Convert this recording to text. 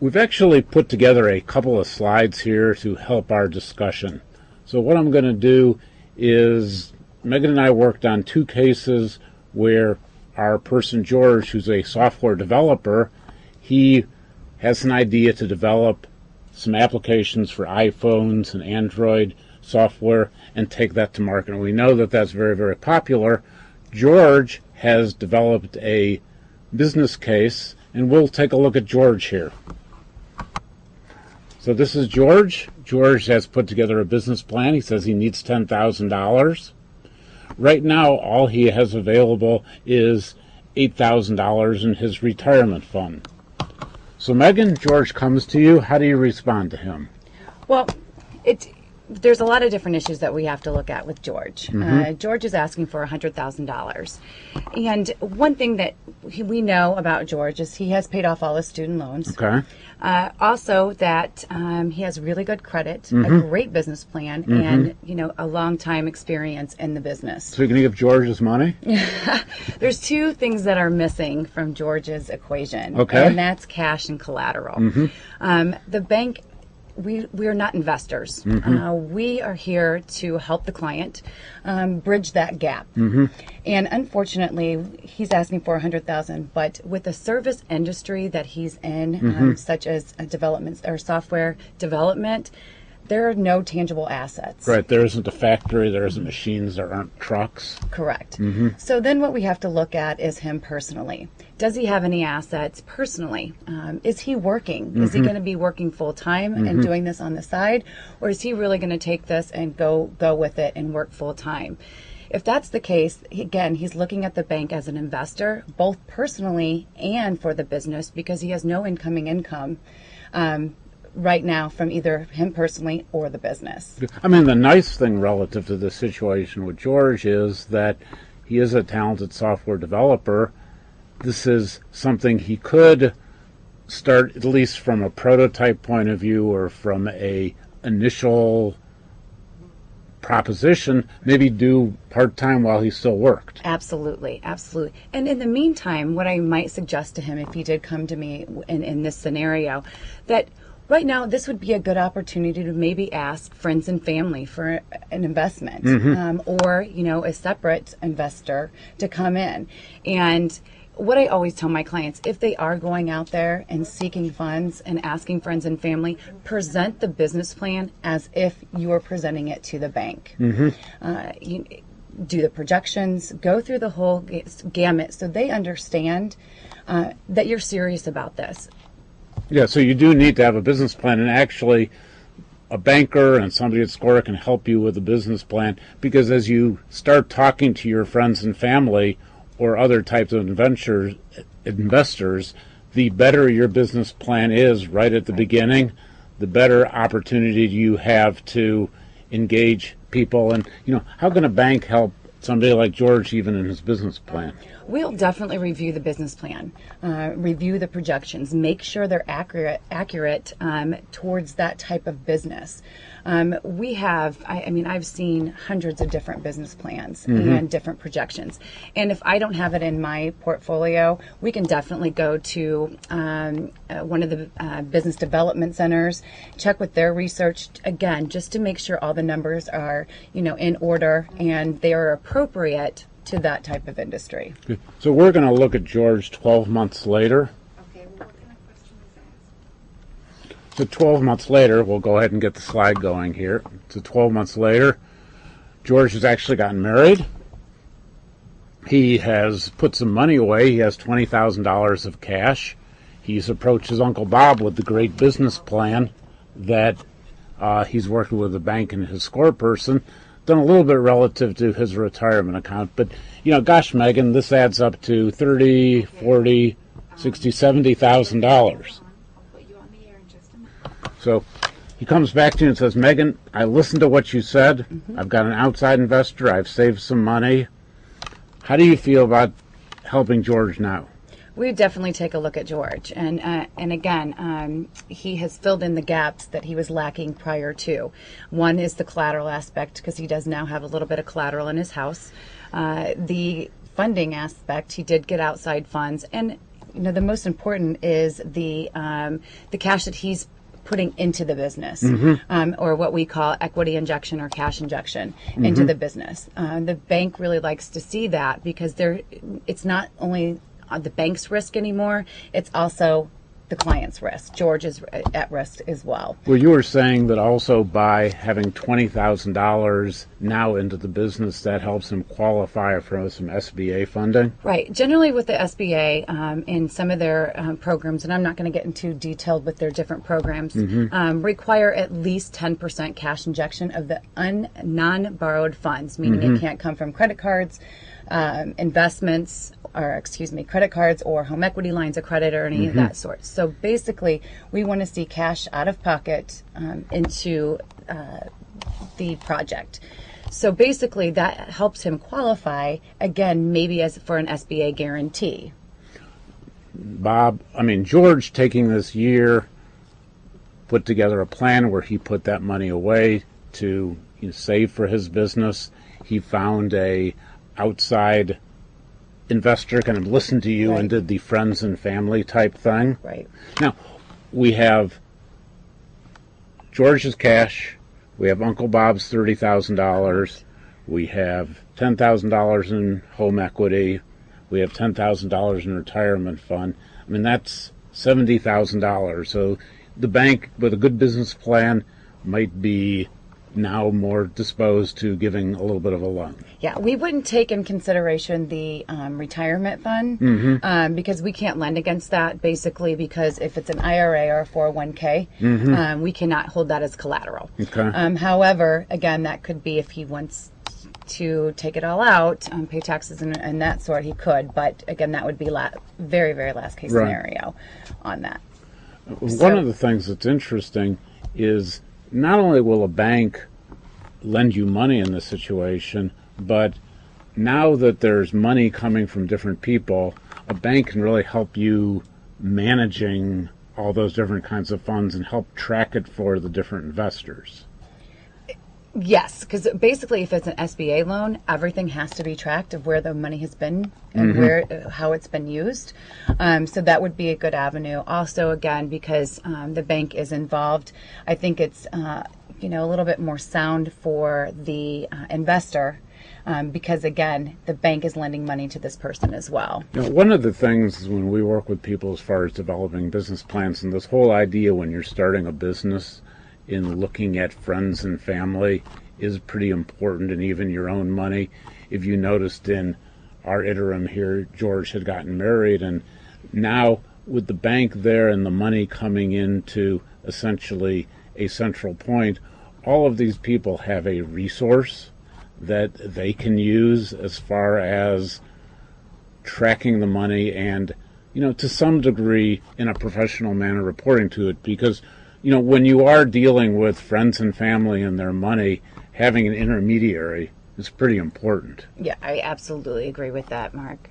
We've actually put together a couple of slides here to help our discussion. So what I'm going to do is, Megan and I worked on two cases where our person George, who's a software developer, he has an idea to develop some applications for iPhones and Android software and take that to market. And we know that that's very, very popular. George has developed a business case, and we'll take a look at George here. So this is George. George has put together a business plan. He says he needs $10,000. Right now, all he has available is $8,000 in his retirement fund. So Megan, George comes to you. How do you respond to him? Well, there's a lot of different issues that we have to look at with George. George is asking for $100,000. And one thing that we know about George is he has paid off all his student loans. Okay. Also that he has really good credit, a great business plan, and a long time experience in the business. So you're going to give George his money? There's two things that are missing from George's equation. Okay. And that's cash and collateral. The bank, we are not investors. We are here to help the client bridge that gap. And unfortunately, he's asking for $100,000. But with the service industry that he's in, such as development or software development, there are no tangible assets. Right. There isn't a factory. There isn't machines. There aren't trucks. Correct. So then what we have to look at is him personally. Does he have any assets personally? Is he working? Is he going to be working full time and doing this on the side? Or is he really going to take this and go with it and work full time? If that's the case, again, he's looking at the bank as an investor, both personally and for the business, because he has no incoming income right now from either him personally or the business. I mean, the nice thing relative to this situation with George is that he is a talented software developer. This is something he could start, at least from a prototype point of view or from a initial proposition, maybe do part-time while he still worked. Absolutely, absolutely. And in the meantime, what I might suggest to him if he did come to me in this scenario, that right now, this would be a good opportunity to maybe ask friends and family for an investment, or a separate investor to come in. And what I always tell my clients, if they are going out there and seeking funds and asking friends and family, present the business plan as if you were presenting it to the bank. You do the projections, go through the whole gamut so they understand that you're serious about this. Yeah, so you do need to have a business plan, and actually a banker and somebody at Score can help you with a business plan, because as you start talking to your friends and family or other types of investors, the better your business plan is right at the beginning, the better opportunity you have to engage people. And, how can a bank help somebody like George even in his business plan? We'll definitely review the business plan, review the projections, make sure they're accurate towards that type of business. I've seen hundreds of different business plans and different projections. And if I don't have it in my portfolio, we can definitely go to one of the business development centers, check with their research, again, just to make sure all the numbers are, in order and they are appropriate to that type of industry. Good. So we're going to look at George 12 months later. Okay, well, what kind of question is that? So 12 months later, we'll go ahead and get the slide going here. So 12 months later, George has actually gotten married. He has put some money away. He has $20,000 of cash. He's approached his Uncle Bob with the great business plan that he's working with the bank and his Score person. Done a little bit relative to his retirement account, but gosh, Megan, this adds up to $30,000, $40,000, $60,000, $70,000. I'll put you on the air in just a minute. So he comes back to you and says, Megan, I listened to what you said. I've got an outside investor. I've saved some money. How do you feel about helping George now? We would definitely take a look at George, and again, he has filled in the gaps that he was lacking prior to. One is the collateral aspect, because he does now have a little bit of collateral in his house. The funding aspect, he did get outside funds, and the most important is the cash that he's putting into the business, or what we call equity injection or cash injection into the business. The bank really likes to see that because it's not only the bank's risk anymore, it's also the client's risk. George is at risk as well. Well, you were saying that also by having $20,000 now into the business, that helps him qualify for some SBA funding? Right. Generally with the SBA, in some of their programs, and I'm not going to get into detailed with their different programs, require at least 10% cash injection of the non-borrowed funds, meaning it can't come from credit cards, investments, or credit cards or home equity lines of credit or any of that sort. So basically, we want to see cash out of pocket into the project. So basically, that helps him qualify, again, maybe as for an SBA guarantee. George, taking this year, put together a plan where he put that money away to save for his business. He found a outside investor, kind of listened to you and did the friends and family type thing. Right. Now, we have George's cash, we have Uncle Bob's $30,000, we have $10,000 in home equity, we have $10,000 in retirement fund. That's $70,000. So the bank, with a good business plan, might be now more disposed to giving a little bit of a loan. Yeah, we wouldn't take in consideration the retirement fund because we can't lend against that, basically, because if it's an IRA or a 401k, we cannot hold that as collateral. Okay. However, again, that could be if he wants to take it all out, pay taxes and that sort, he could. But again, that would be very, very last case scenario on that. One of the things that's interesting is not only will a bank lend you money in this situation, but now that there's money coming from different people, a bank can really help you managing all those different kinds of funds and help track it for the different investors. Yes, because basically if it's an SBA loan, everything has to be tracked of where the money has been and how it's been used. So that would be a good avenue. Also, again, because the bank is involved, I think it's a little bit more sound for the investor because, again, the bank is lending money to this person as well. One of the things when we work with people as far as developing business plans, and this whole idea when you're starting a business in looking at friends and family is pretty important, and even your own money. If you noticed in our interim here, George had gotten married, and now with the bank there and the money coming into essentially a central point, all of these people have a resource that they can use as far as tracking the money and, to some degree in a professional manner reporting to it, because when you are dealing with friends and family and their money, having an intermediary is pretty important. Yeah, I absolutely agree with that, Mark.